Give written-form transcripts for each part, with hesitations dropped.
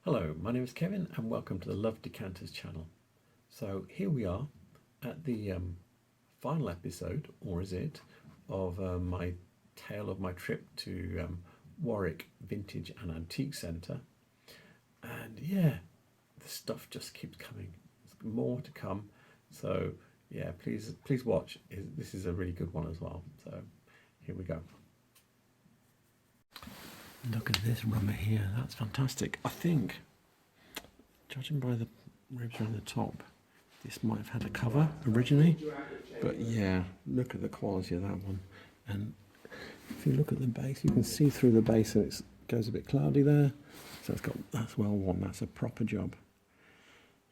Hello, my name is Kevin and welcome to the Love Decanters channel. So here we are at the final episode, or is it, of my tale of my trip to Warwick Vintage and Antique Centre. And yeah, the stuff just keeps coming. There's more to come. So yeah, please watch. This is a really good one as well. So here we go. Look at this rubber here, that's fantastic. I think, judging by the ribs around the top, this might have had a cover originally, but yeah, look at the quality of that one. And if you look at the base, you can see through the base and it goes a bit cloudy there. So that's well worn, that's a proper job.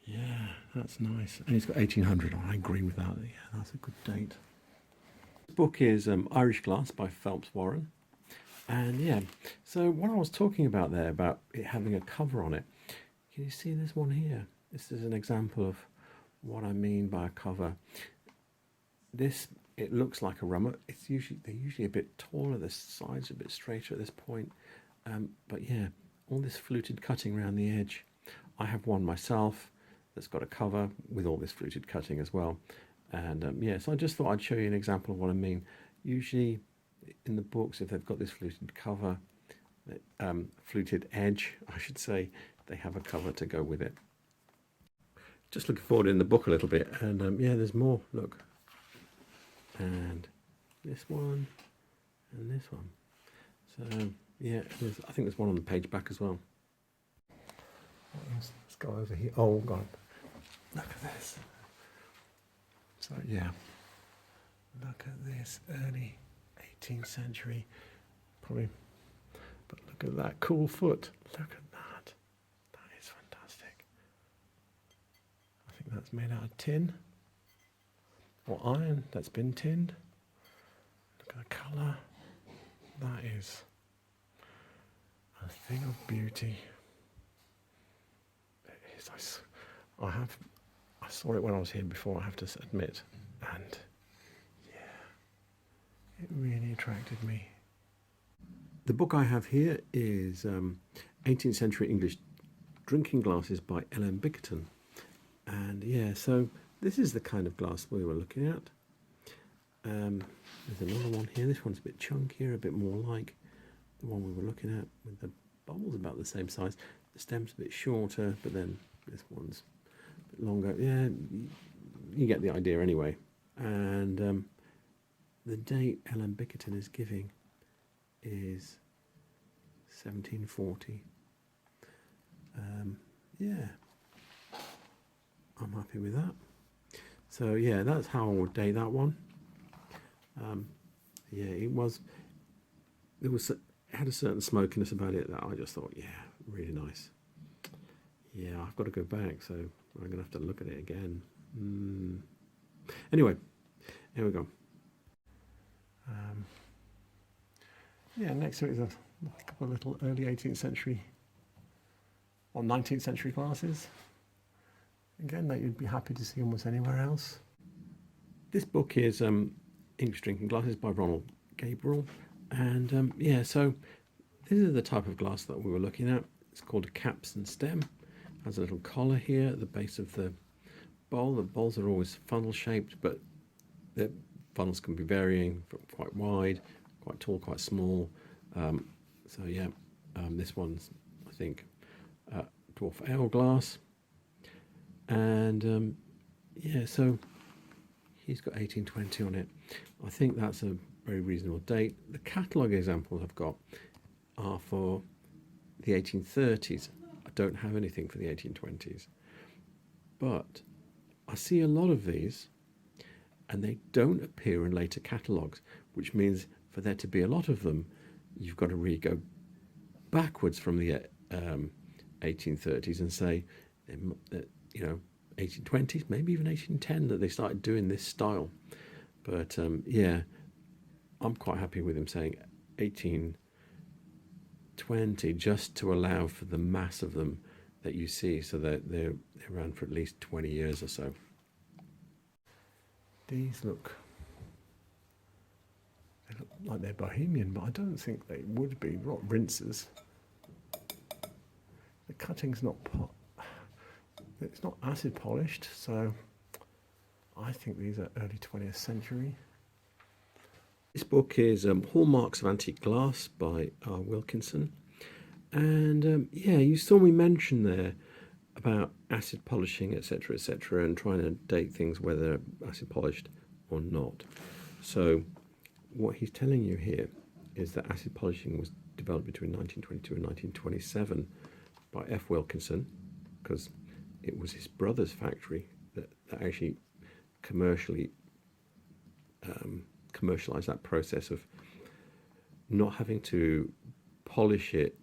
Yeah, that's nice. And it's got 1800 on, I agree with that. Yeah, that's a good date. The book is Irish Glass by Phelps Warren. And yeah, so what I was talking about there, about it having a cover on it, can you see this one here? This is an example of what I mean by a cover. It looks like a rummer. They're usually a bit taller, the sides are a bit straighter at this point. But yeah, all this fluted cutting around the edge. I have one myself that's got a cover with all this fluted cutting as well. And yeah, so I just thought I'd show you an example of what I mean. Usually in the books, if they've got this fluted cover, fluted edge, I should say, they have a cover to go with it. Just looking forward in the book a little bit, and yeah, there's more. Look, and this one, and this one. So yeah, I think there's one on the page back as well. Let's go over here. Oh God, look at this. So yeah, look at this early 18th century, probably, but look at that cool foot. Look at that. That is fantastic. I think that's made out of tin or iron that's been tinned. Look at the colour. That is a thing of beauty. It is. I saw it when I was here before, I have to admit, and it really attracted me. The book I have here is 18th Century English Drinking Glasses by L.M. Bickerton. And yeah, so this is the kind of glass we were looking at. There's another one here. This one's a bit chunkier, a bit more like the one we were looking at, with the bubbles about the same size. The stem's a bit shorter, but then this one's a bit longer. Yeah, you get the idea anyway. And the date L.M. Bickerton is giving is 1740. Yeah, I'm happy with that. So yeah, that's how I would date that one. Yeah, it had a certain smokiness about it that I just thought, yeah, really nice. Yeah, I've got to go back, so I'm gonna have to look at it again. Anyway, here we go. Yeah, next to it is a couple of little early 18th century or 19th century glasses. Again, that you'd be happy to see almost anywhere else. This book is English Drinking Glasses by Ronald, Gabriel. And yeah, so this is the type of glass that we were looking at. It's called a caps and stem. It has a little collar here at the base of the bowl. The bowls are always funnel shaped, but the funnels can be varying from quite wide, quite tall, quite small. So yeah, this one's, I think, dwarf ale glass. And yeah, so he's got 1820 on it. I think that's a very reasonable date. The catalogue examples I've got are for the 1830s. I don't have anything for the 1820s. But I see a lot of these, and they don't appear in later catalogues, which means for there to be a lot of them, you've got to really go backwards from the 1830s and say that, you know, 1820s, maybe even 1810, that they started doing this style. But yeah, I'm quite happy with him saying 1820, just to allow for the mass of them that you see, so that they're around for at least 20 years or so. These look like they're Bohemian, but I don't think they would be. Not rinses. the cutting's not it's not acid polished, so I think these are early 20th century. This book is Hallmarks of Antique Glass by Wilkinson. And yeah, you saw me mention there about acid polishing, etc., etc., and trying to date things whether acid polished or not. So what he's telling you here is that acid polishing was developed between 1922 and 1927 by F. Wilkinson, because it was his brother's factory that actually commercialized that process of not having to polish it,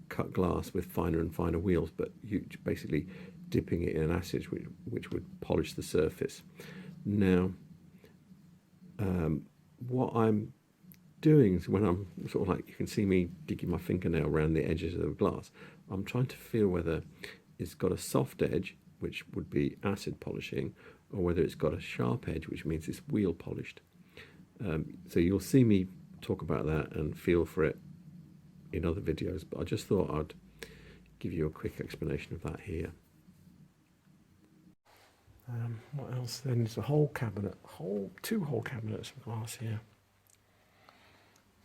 cut glass with finer and finer wheels, but you basically dipping it in an acid which would polish the surface. Now, what I'm doing is when I'm sort of like, you can see me digging my fingernail around the edges of the glass, I'm trying to feel whether it's got a soft edge, which would be acid polishing, or whether it's got a sharp edge, which means it's wheel polished. So you'll see me talk about that and feel for it in other videos, but I just thought I'd give you a quick explanation of that here. What else then? There's a whole cabinet, two whole cabinets of glass here.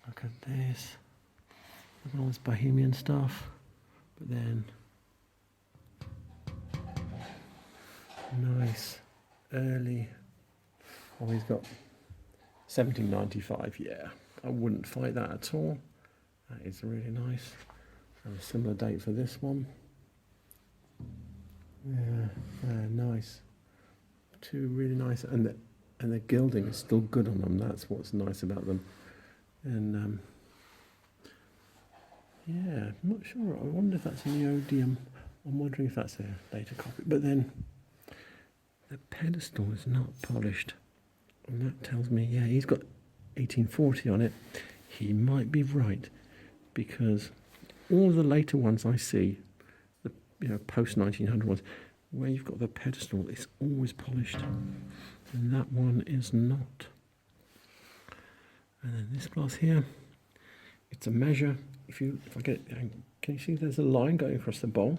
Look at this. Look at all this bohemian stuff. But then, nice early. Oh, he's got 1795. Yeah, I wouldn't fight that at all. That is really nice. And a similar date for this one. Yeah, nice. Two really nice, and the gilding is still good on them. That's what's nice about them. And yeah, I'm not sure. I wonder if that's a neodymium. I'm wondering if that's a later copy. But then the pedestal is not polished, and that tells me, yeah, he's got 1840 on it. He might be right, because all the later ones I see, the post 1900 ones, where you've got the pedestal, it's always polished, and that one is not. And then this glass here, it's a measure. If I get it, can you see there's a line going across the bowl?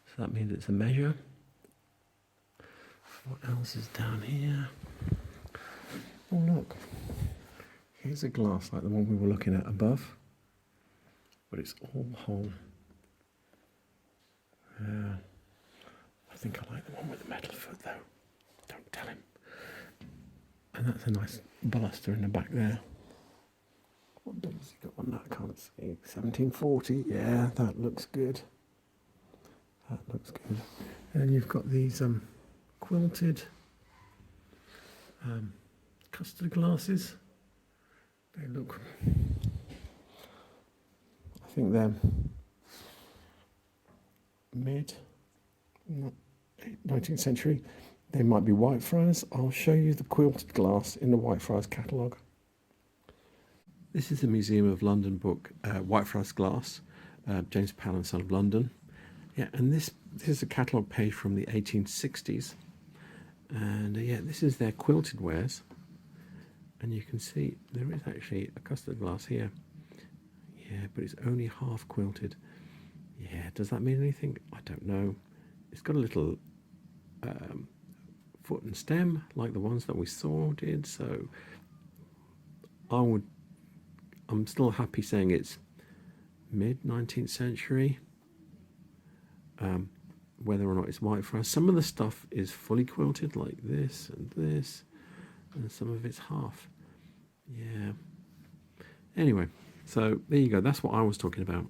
So that means it's a measure. What else is down here? Oh look, here's a glass like the one we were looking at above, but it's all whole. I think I like the one with the metal foot though. Don't tell him. And that's a nice baluster in the back there. What date has he got on that? I can't see. 1740. Yeah, that looks good. That looks good. And you've got these quilted custard glasses. They look, I think they're mid 19th century. They might be Whitefriars. I'll show you the quilted glass in the Whitefriars catalogue. This is the Museum of London book, Whitefriars Glass, James Powell and Son of London. Yeah, and this is a catalogue page from the 1860s. And yeah, this is their quilted wares. And you can see there is actually a custard glass here. Yeah, but it's only half quilted. Yeah, does that mean anything? I don't know. It's got a little foot and stem like the ones that we saw did, so I'm still happy saying it's mid 19th century. Whether or not it's Whitefriars, some of the stuff is fully quilted like this, and some of it's half. Yeah. Anyway, so there you go. That's what I was talking about.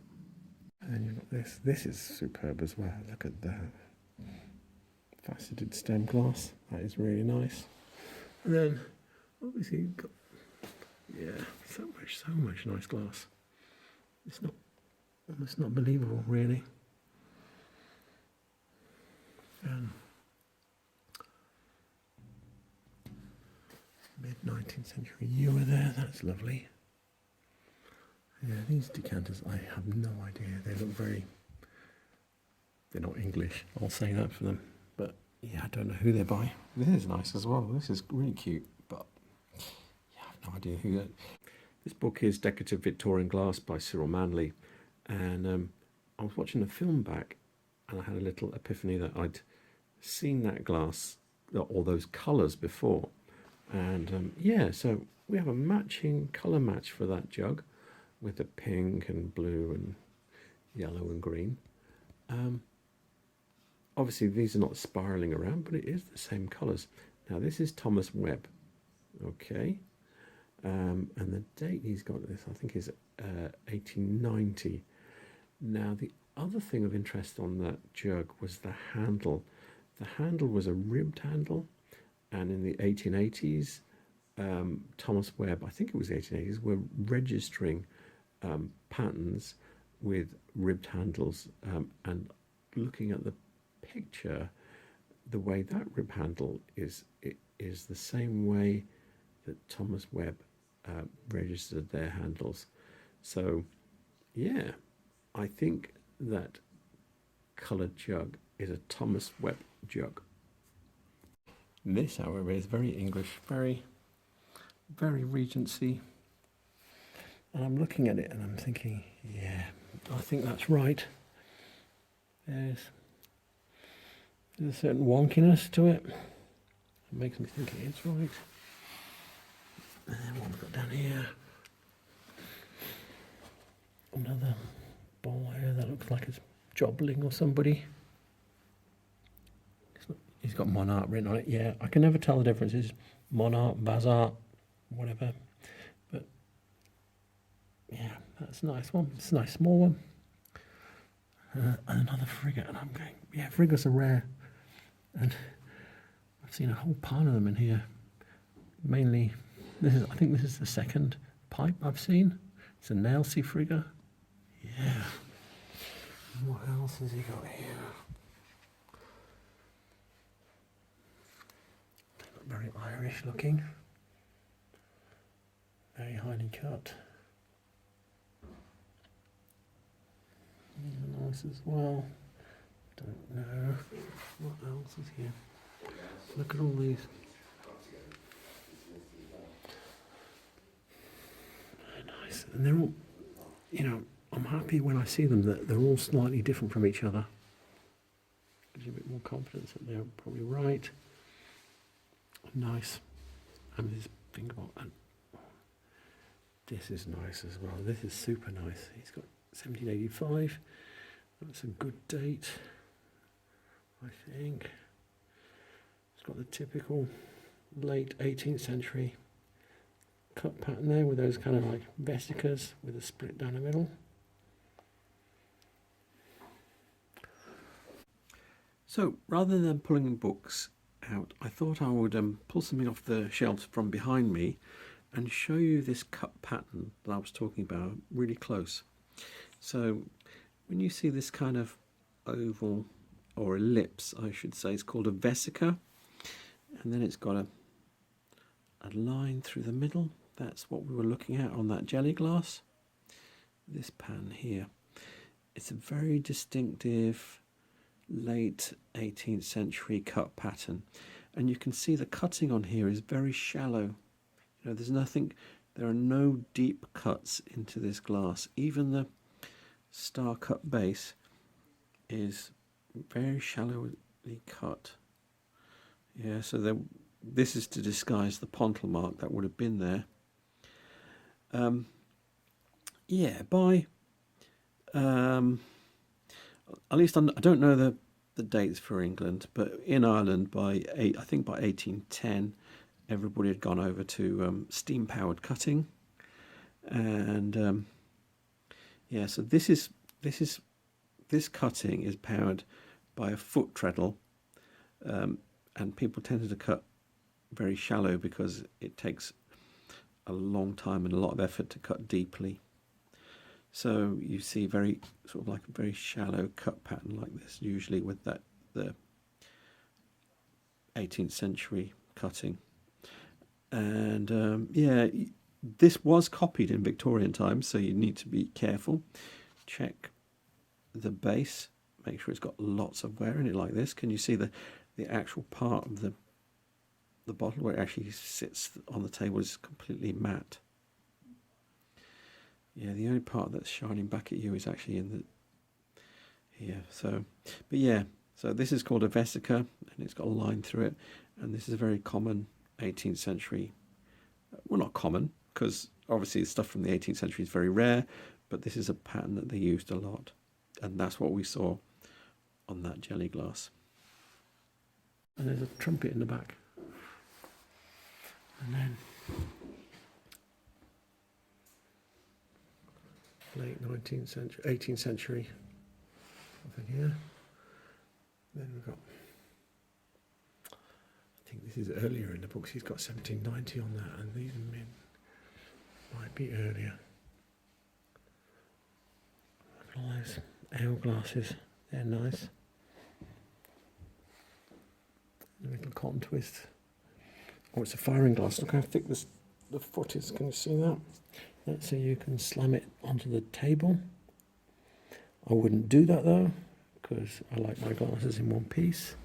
And you've got this. This is superb as well. Look at that. Faceted stem glass. That is really nice. And then, obviously, you've got, yeah, so much nice glass. It's almost not believable, really. Mid 19th century ewer there. That's lovely. Yeah, these decanters, I have no idea. They look they're not English. I'll say that for them. But yeah, I don't know who they're by. This is nice as well. This is really cute, but yeah, I have no idea who that. This book is Decorative Victorian Glass by Cyril Manley, and I was watching a film back and I had a little epiphany that I'd seen that glass or those colours before. And yeah, so we have a matching colour match for that jug with the pink and blue and yellow and green. Obviously these are not spiralling around, but it is the same colours. Now this is Thomas Webb, okay, and the date he's got this, I think, is 1890. Now the other thing of interest on that jug was the handle. The handle was a ribbed handle, and in the 1880s, Thomas Webb, I think it was the 1880s, were registering patterns with ribbed handles, and looking at the picture, the way that rib handle is the same way that Thomas Webb registered their handles. So yeah, I think that coloured jug is a Thomas Webb jug. This, however, is very English, very Regency. And I'm looking at it and I'm thinking, yeah, I think that's right. There's a certain wonkiness to it. It makes me think it is right. And then what we've got down here, another ball here that looks like it's Jobling or somebody. He's got Monarch written on it. Yeah, I can never tell the difference. It's Monarch, Bazar, whatever. But yeah, that's a nice one. It's a nice small one. And another frigate, and I'm going, yeah, frigates are rare. And I've seen a whole pile of them in here. Mainly, I think this is the second pipe I've seen. It's a Nailsea frigate. Yeah. What else has he got here? They look very Irish looking. Very highly cut. These are nice as well. Don't know. What else is here? Look at all these. Very nice. And they're all, you know, I'm happy when I see them that they're all slightly different from each other. Gives you a bit more confidence that they're probably right. Nice. And this thing about, and this is nice as well. This is super nice. He's got 1785. That's a good date, I think. It's got the typical late 18th century cut pattern there with those kind of like vesicas with a split down the middle. So rather than pulling books out, I thought I would pull something off the shelves from behind me and show you this cut pattern that I was talking about really close. So when you see this kind of oval or ellipse, I should say, it's called a vesica, and then it's got a line through the middle. That's what we were looking at on that jelly glass. This pan here, it's a very distinctive late 18th century cut pattern, and you can see the cutting on here is very shallow. You know, there's nothing, there are no deep cuts into this glass. Even the star cut base is very shallowly cut. Yeah, so this is to disguise the pontle mark that would have been there. Yeah, by at least I don't know the dates for England, but in Ireland I think by 1810 everybody had gone over to steam powered cutting, and yeah, so this cutting is powered by a foot treadle, and people tended to cut very shallow because it takes a long time and a lot of effort to cut deeply. So you see very sort of like a very shallow cut pattern like this, usually with the 18th century cutting. And yeah, this was copied in Victorian times, so you need to be careful. Check the base, make sure it's got lots of wear in it like this. Can you see the actual part of the bottle where it actually sits on the table is completely matte? Yeah, the only part that's shining back at you is actually in here. So, but yeah, so this is called a vesica, and it's got a line through it, and this is a very common 18th century. Well, not common, because obviously the stuff from the 18th century is very rare, but this is a pattern that they used a lot, and that's what we saw on that jelly glass. And there's a trumpet in the back. And then late 19th century, 18th century, nothing here. Then we've got, I think this is earlier in the books, he's got 1790 on that, and these might be earlier. Look at all those ale glasses, they're nice. A little cotton twist. Oh, it's a firing glass. Look how thick the foot is. Can you see that? That's so you can slam it onto the table. I wouldn't do that though, because I like my glasses in one piece.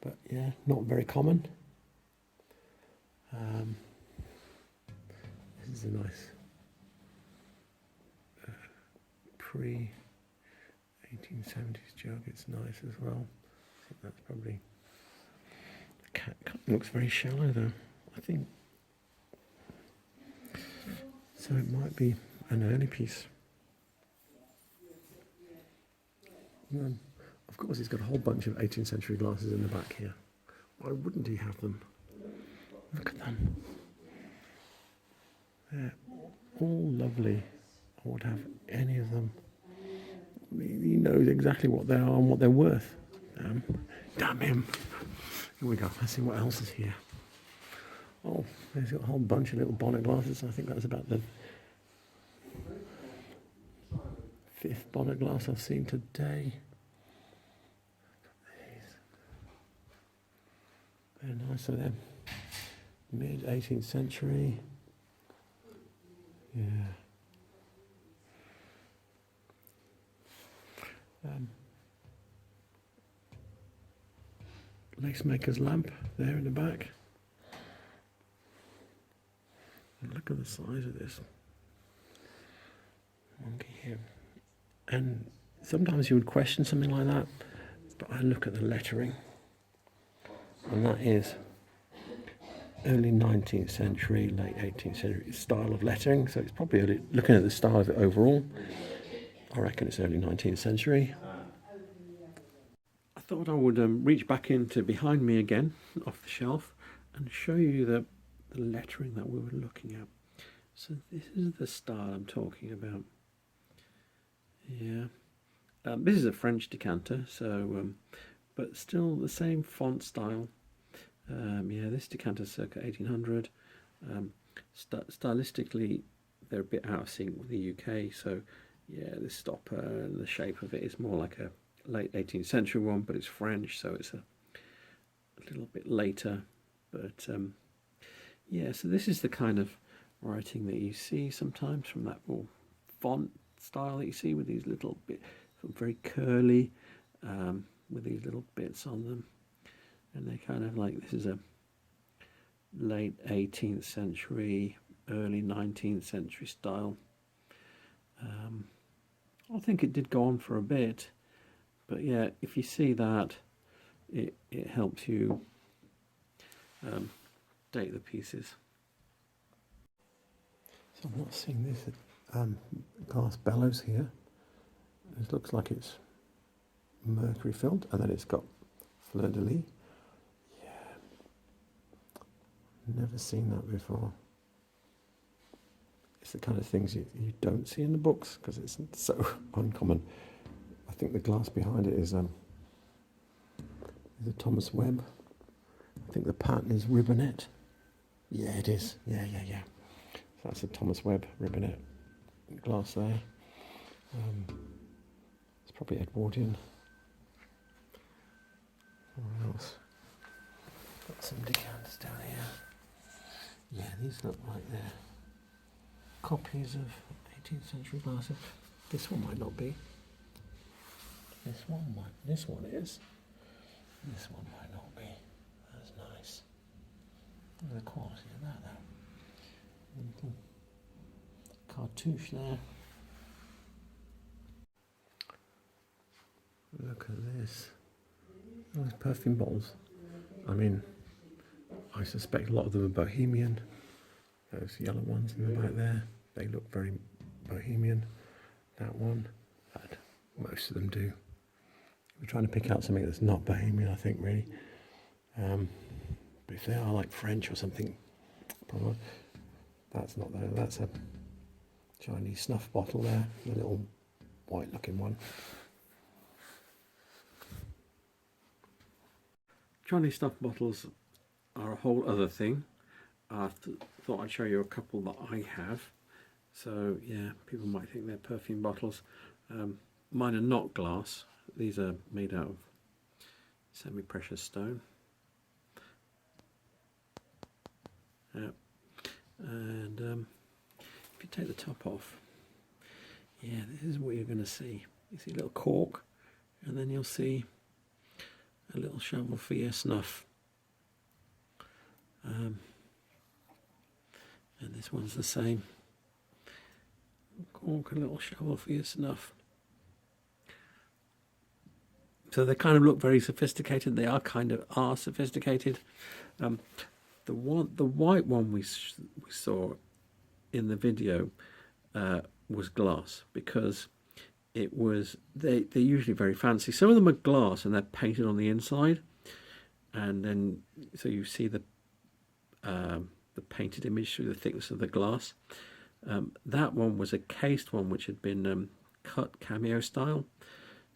But yeah, not very common. This is a nice pre-1870s jug. It's nice as well. I think that's probably... The cat looks very shallow though, I think. So it might be an early piece. Of course, he's got a whole bunch of 18th century glasses in the back here. Why wouldn't he have them? Look at them. They're all lovely. I would have any of them. He knows exactly what they are and what they're worth. Damn him. Here we go. Let's see what else is here. Oh, there's got a whole bunch of little bonnet glasses. I think that's about the 5th bonnet glass I've seen today. Very nice of them. Mid 18th century. Yeah. Lace maker's lamp there in the back. And look at the size of this monkey here. And sometimes you would question something like that, but I look at the lettering, and that is early 19th century, late 18th century style of lettering. So it's probably early, looking at the style of it overall, I reckon it's early 19th century. I thought I would reach back into behind me again, off the shelf, and show you the lettering that we were looking at. So this is the style I'm talking about. Yeah. This is a French decanter, so but still the same font style. Yeah, this decanter circa 1800. Stylistically, they're a bit out of sync with the UK, so yeah, the stopper and the shape of it is more like a late 18th century one, but it's French, so it's a little bit later. But yeah, so this is the kind of writing that you see sometimes from that more font style that you see with these little bit very curly, with these little bits on them, and they're kind of like, this is a late 18th century, early 19th century style. I think it did go on for a bit, but yeah, if you see that, it helps you date the pieces. So I'm not seeing this glass bellows here. It looks like it's mercury filled, and then it's got fleur-de-lis. Yeah, never seen that before. It's the kind of things you don't see in the books because it's so uncommon. I think the glass behind it is a Thomas Webb. I think the pattern is ribbonet. Yeah, it is. Yeah. So that's a Thomas Webb ribbonet glass there. It's probably Edwardian. What else? Got some decanters down here. Yeah, these look like they're copies of 18th century glasses. This one might not be. This one might. This one is. This one might not be. That's nice. Look at the quality of that though. Little cartouche there. Look at this. All these perfume bottles. I mean, I suspect a lot of them are Bohemian. Those yellow ones in the back there, they look very Bohemian. That one, but most of them do. We're trying to pick out something that's not Bohemian, I think, really. But if they are like French or something, probably that's not there. That's a Chinese snuff bottle there, the little white-looking one. Chinese snuff bottles are a whole other thing. I thought I'd show you a couple that I have. So yeah, people might think they're perfume bottles. Mine are not glass. These are made out of semi-precious stone. And if you take the top off, yeah, this is what you're going to see. You see a little cork, and then you'll see a little shovel for your snuff. And this one's the same. Cork, a little shovel for your snuff. So they kind of look very sophisticated. They are sophisticated. The white one we saw in the video was glass, because it was they're usually very fancy. Some of them are glass and they're painted on the inside, and then so you see the painted image through the thickness of the glass. That one was a cased one which had been cut cameo style.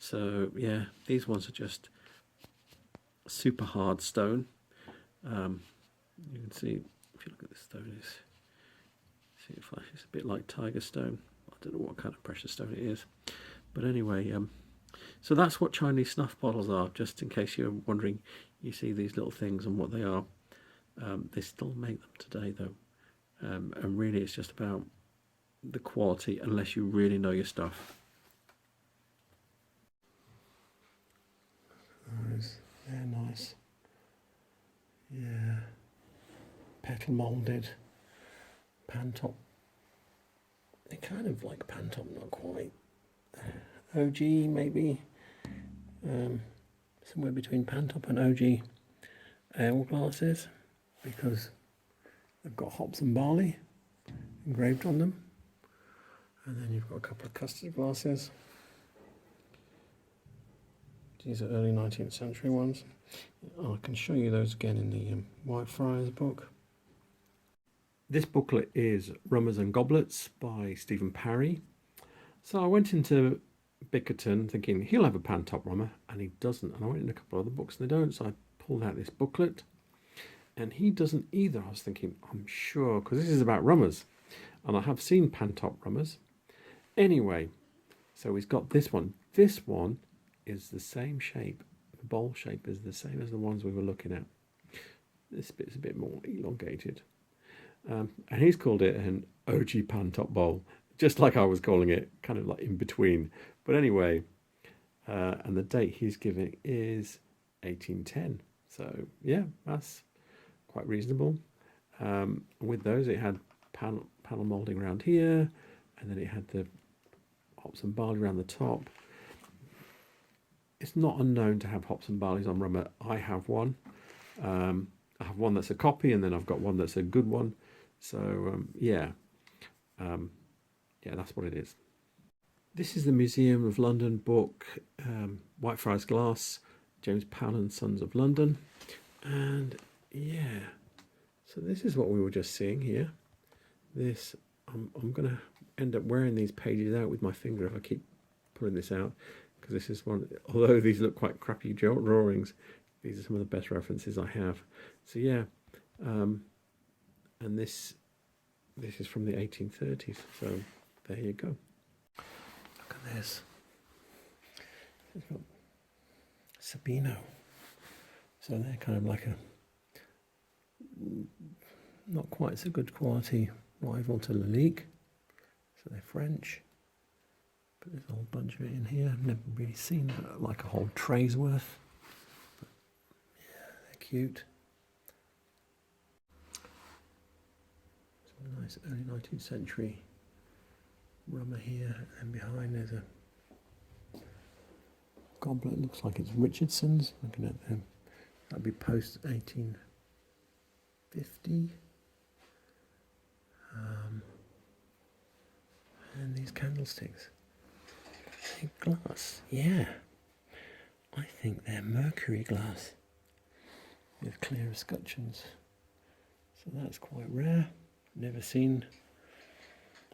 So yeah, these ones are just super hard stone. You can see, if you look at the stone, see it flashes a bit like tiger stone. I don't know what kind of precious stone it is, but anyway, so that's what Chinese snuff bottles are. Just in case you're wondering, you see these little things and what they are. They still make them today, though, and really it's just about the quality, unless you really know your stuff. Those, they're nice. Yeah, petal moulded, pan top. They're kind of like pan top, not quite. OG maybe, somewhere between pan top and OG ale glasses, because they've got hops and barley engraved on them. And then you've got a couple of custard glasses. These are early 19th century ones. I can show you those again in the Whitefriars book. This booklet is Rummers and Goblets by Stephen Parry. So I went into Bickerton thinking he'll have a pan top rummer, and he doesn't. And I went in a couple of other books and they don't, so I pulled out this booklet. And he doesn't either. I was thinking, I'm sure, because this is about rummers. And I have seen pan top rummers. Anyway, so he's got this one. This one is the same shape. The bowl shape is the same as the ones we were looking at. This bit's a bit more elongated. And he's called it an OG pan top bowl, just like I was calling it, kind of like in between. But anyway, and the date he's giving is 1810. So yeah, that's quite reasonable. With those, it had panel moulding around here, and then it had the hops and barley around the top. It's not unknown to have hops and barleys on rummer. I have one. I have one that's a copy, and then I've got one that's a good one. So yeah, that's what it is. This is the Museum of London book, Whitefriars Glass, James Powell and Sons of London. And yeah, so this is what we were just seeing here. This, I'm going to end up wearing these pages out with my finger if I keep pulling this out, because this is one, although these look quite crappy drawings, these are some of the best references I have. So yeah, and this is from the 1830s, so there you go. Look at this. It's got Sabino. So they're kind of like a not quite so good quality rival to Lalique. So they're French. But there's a whole bunch of it in here. I've never really seen like a whole tray's worth. But yeah, they're cute. Some nice early 19th century rummer here, and behind there's a goblet. Looks like it's Richardson's. Looking at them, that'd be post 1850. And these candlesticks, they're glass. Yeah, I think they're mercury glass with clear escutcheons. So that's quite rare. Never seen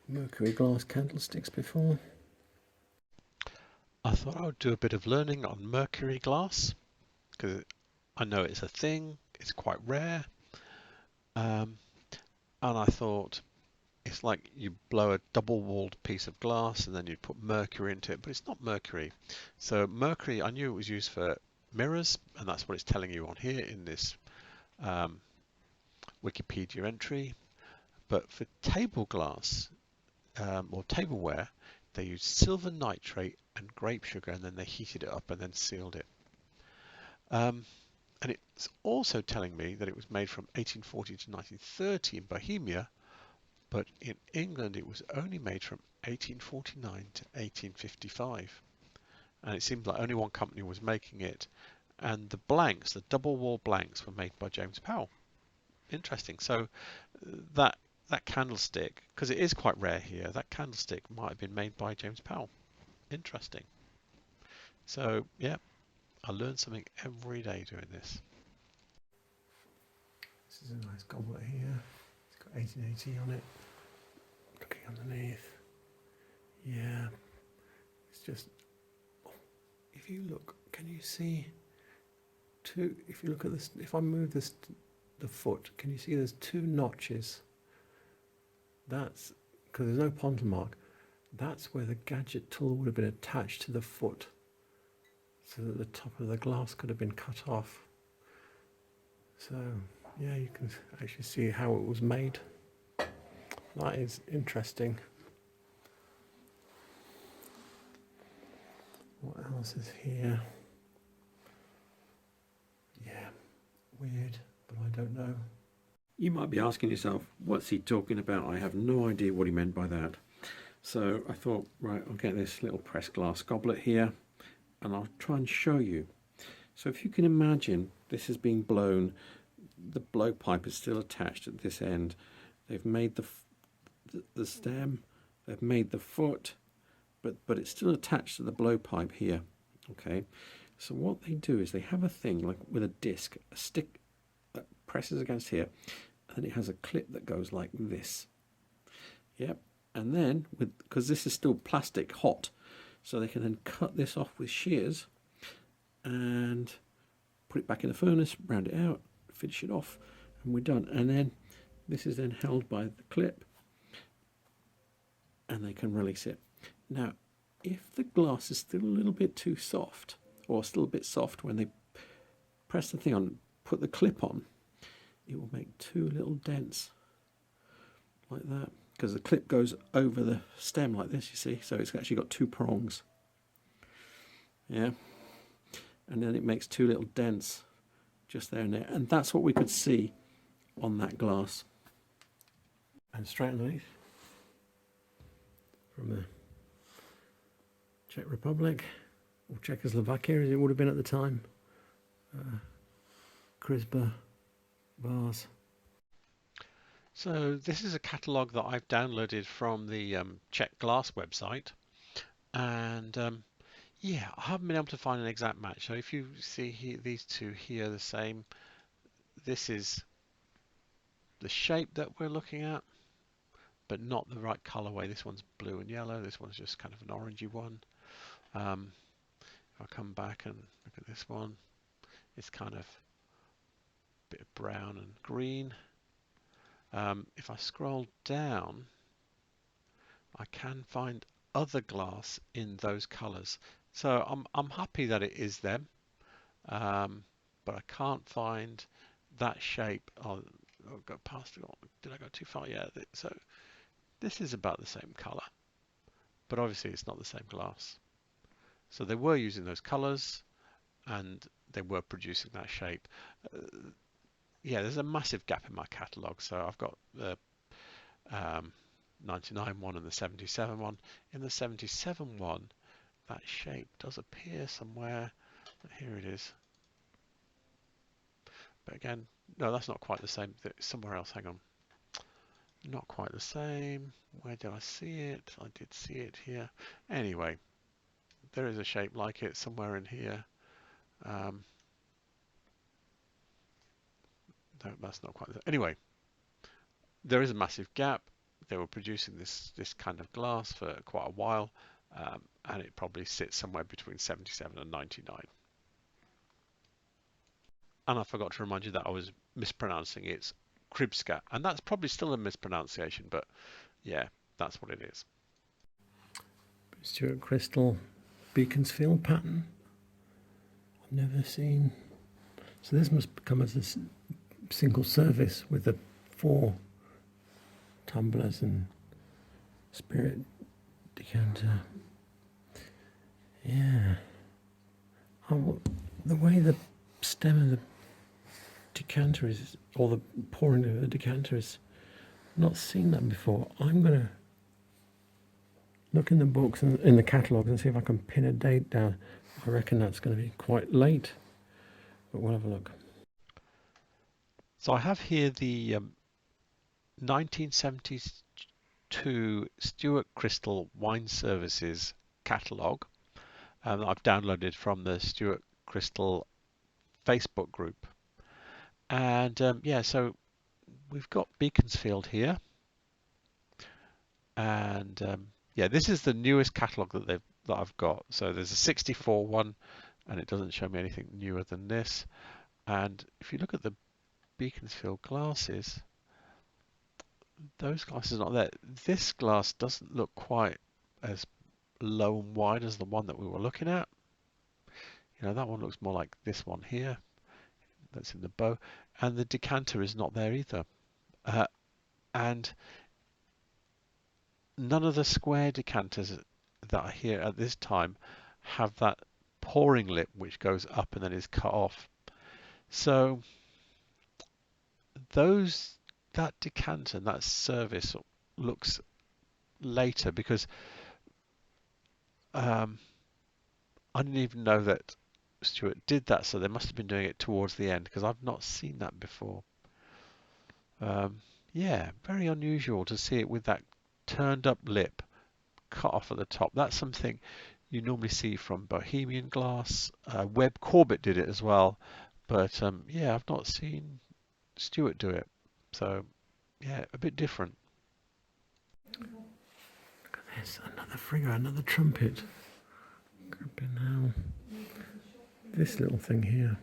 mercury glass candlesticks before. I thought I would do a bit of learning on mercury glass because I know it's a thing, it's quite rare, and I thought it's like you blow a double-walled piece of glass and then you put mercury into it, but it's not mercury. So mercury, I knew it was used for mirrors, and that's what it's telling you on here in this Wikipedia entry. But for table glass or tableware, they used silver nitrate and grape sugar, and then they heated it up and then sealed it. And it's also telling me that it was made from 1840 to 1930 in Bohemia, but in England it was only made from 1849 to 1855. And it seemed like only one company was making it. And the blanks, the double wall blanks, were made by James Powell. Interesting. So that candlestick, because it is quite rare here, that candlestick might have been made by James Powell. Interesting. So yeah, I learn something every day doing this. This is a nice goblet here. It's got 1880 on it. Looking underneath. Yeah. It's just... Oh, if you look, can you see two... If you look at this... If I move this... The foot, can you see there's two notches? That's... Because there's no ponton mark. That's where the gadget tool would have been attached to the foot, so that the top of the glass could have been cut off. So yeah, you can actually see how it was made. That is interesting. What else is here? Yeah, weird, but I don't know. You might be asking yourself, what's he talking about? I have no idea what he meant by that. So I thought, right, I'll get this little pressed glass goblet here and I'll try and show you. So if you can imagine, this is being blown, the blowpipe is still attached at this end. They've made the stem, they've made the foot, but it's still attached to the blowpipe here. Okay, so what they do is they have a thing like with a disc, a stick that presses against here, and then it has a clip that goes like this. Yep. And then, because this is still plastic hot, so they can then cut this off with shears and put it back in the furnace, round it out, finish it off, and we're done. And then this is then held by the clip and they can release it. Now, if the glass is still a little bit too soft, or still a bit soft when they press the thing on, put the clip on, it will make two little dents like that. Because the clip goes over the stem like this, you see, so it's actually got two prongs. Yeah, and then it makes two little dents just there and there, and that's what we could see on that glass. And straight underneath, from the Czech Republic, or Czechoslovakia as it would have been at the time, Krizba vase. So this is a catalogue that I've downloaded from the Czech Glass website, and yeah, I haven't been able to find an exact match. So if you see here, these two here the same, this is the shape that we're looking at, but not the right colorway. This one's blue and yellow, this one's just kind of an orangey one. If I come back and look at this one, it's kind of a bit of brown and green. If I scroll down, I can find other glass in those colours. So I'm happy that it is them, but I can't find that shape. Oh, I've got past it. Did I go too far? Yeah. So this is about the same colour, but obviously it's not the same glass. So they were using those colours, and they were producing that shape. Yeah, there's a massive gap in my catalogue. So I've got the 99 one and the 77 one. In the 77 one, that shape does appear somewhere. Here it is. But again, no, that's not quite the same. Somewhere else, hang on. Not quite the same. Where did I see it? I did see it here. Anyway, there is a shape like it somewhere in here. No, that's not quite the same. Anyway, there is a massive gap. They were producing this kind of glass for quite a while, and it probably sits somewhere between 77 and 99. And I forgot to remind you that I was mispronouncing it. It's Kribska, and that's probably still a mispronunciation, but yeah, that's what it is. Stuart Crystal Beaconsfield pattern. I've never seen. So this must come as a single service with the 4 tumblers and spirit decanter. Yeah. Oh, the way the stem of the decanter is, or the pouring of the decanter is, not seen that before. I'm going to look in the books and in the catalogues and see if I can pin a date down. I reckon that's going to be quite late, but we'll have a look. So I have here the 1972 Stuart Crystal Wine Services catalogue that I've downloaded from the Stuart Crystal Facebook group. And yeah, so we've got Beaconsfield here. And yeah, this is the newest catalogue that I've got. So there's a 64 one, and it doesn't show me anything newer than this. And if you look at the Beaconsfield glasses, those glasses are not there. This glass doesn't look quite as low and wide as the one that we were looking at. You know, that one looks more like this one here. That's in the bow. And the decanter is not there either. And none of the square decanters that are here at this time have that pouring lip which goes up and then is cut off. So that decanter, that service looks later, because I didn't even know that Stuart did that, so they must have been doing it towards the end, because I've not seen that before. Yeah, very unusual to see it with that turned up lip cut off at the top. That's something you normally see from Bohemian glass. Webb Corbett did it as well, but yeah, I've not seen Stuart do it. So yeah, a bit different. Look at this, another frigga, another trumpet. Now, this little thing here,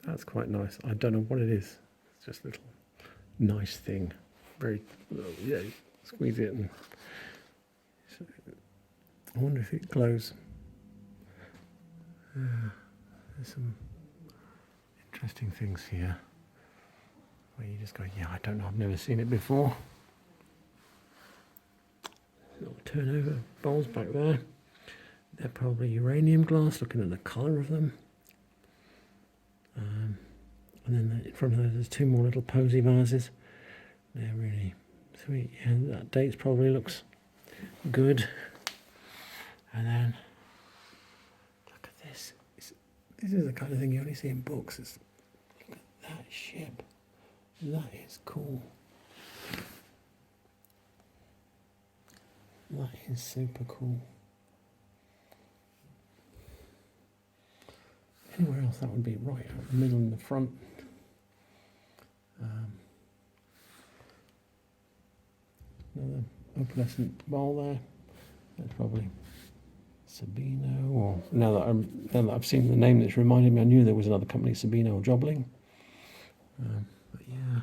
that's quite nice. I don't know what it is. It's just a little nice thing. Very, yeah, squeeze it and I wonder if it glows. There's some interesting things here where you just go, yeah, I don't know, I've never seen it before. Little turnover bowls back there. They're probably uranium glass, looking at the colour of them. And then in front of those, there's 2 more little posy vases. They're really sweet. Yeah, that date probably looks good. And then, look at this. This is the kind of thing you only see in books. Look at that ship. That is cool. That is super cool. Anywhere else that would be right out the middle and the front. Another opalescent bowl there. That's probably Sabino, or now that I've seen the name that's reminded me, I knew there was another company, Sabino or Jobling. But yeah.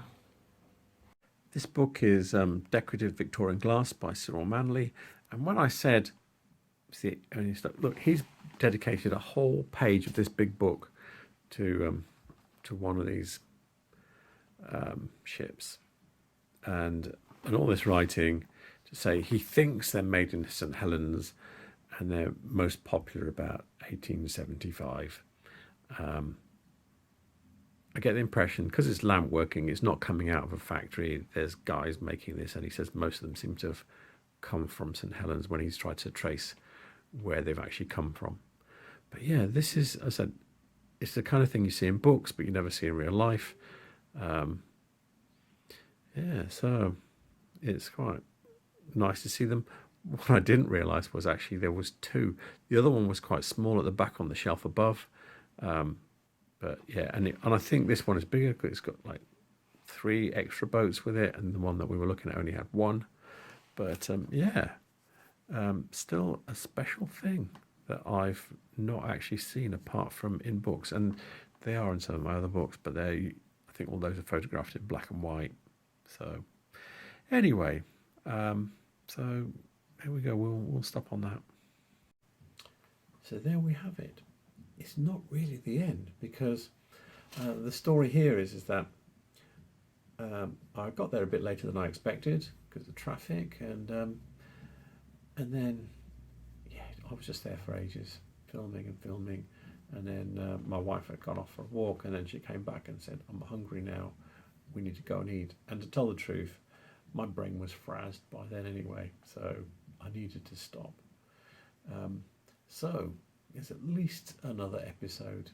This book is Decorative Victorian Glass by Cyril Manley. And when I said, see, only stuff, look, he's dedicated a whole page of this big book to one of these ships, and all this writing to say he thinks they're made in St Helens and they're most popular about 1875. I get the impression, because it's lamp working, it's not coming out of a factory. There's guys making this, and he says most of them seem to have come from St Helens when he's tried to trace where they've actually come from. But yeah, this is, as I said, it's the kind of thing you see in books, but you never see in real life. Yeah, so it's quite nice to see them. What I didn't realise was actually there was two. The other one was quite small at the back on the shelf above. But yeah, and I think this one is bigger because it's got like 3 extra boats with it, and the one that we were looking at only had 1. But yeah, still a special thing that I've not actually seen apart from in books, and they are in some of my other books, but I think all those are photographed in black and white. So anyway, so here we go. We'll stop on that. So there we have it. It's not really the end, because the story here is that I got there a bit later than I expected because of traffic, and then yeah, I was just there for ages, filming, and then my wife had gone off for a walk, and then she came back and said, "I'm hungry now. We need to go and eat." And to tell the truth, my brain was frazzed by then anyway, so I needed to stop. So there's at least another episode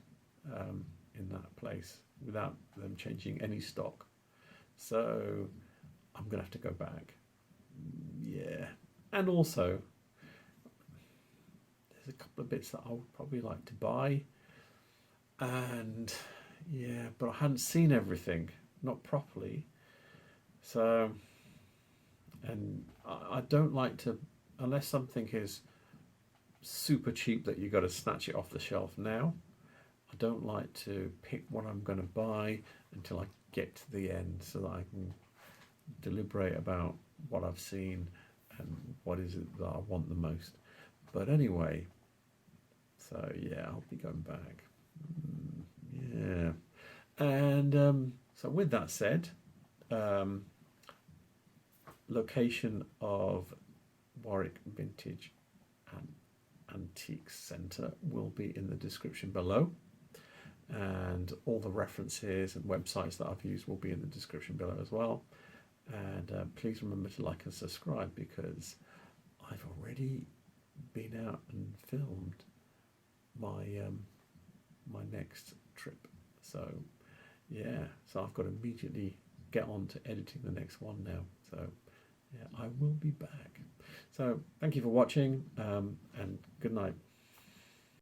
in that place without them changing any stock. So I'm going to have to go back. Yeah. And also, there's a couple of bits that I would probably like to buy. And yeah, but I hadn't seen everything, not properly. So, and I don't like to, unless something is super cheap that you got to snatch it off the shelf now, I don't like to pick what I'm going to buy until I get to the end, so that I can deliberate about what I've seen and what is it that I want the most. But anyway, so yeah, I'll be going back. Yeah. And so with that said, location of Warwick Vintage and Antiques Centre will be in the description below, and all the references and websites that I've used will be in the description below as well. And please remember to like and subscribe, because I've already been out and filmed my my next trip. So yeah, so I've got to immediately get on to editing the next one now. So yeah, I will be back. So thank you for watching, and good night.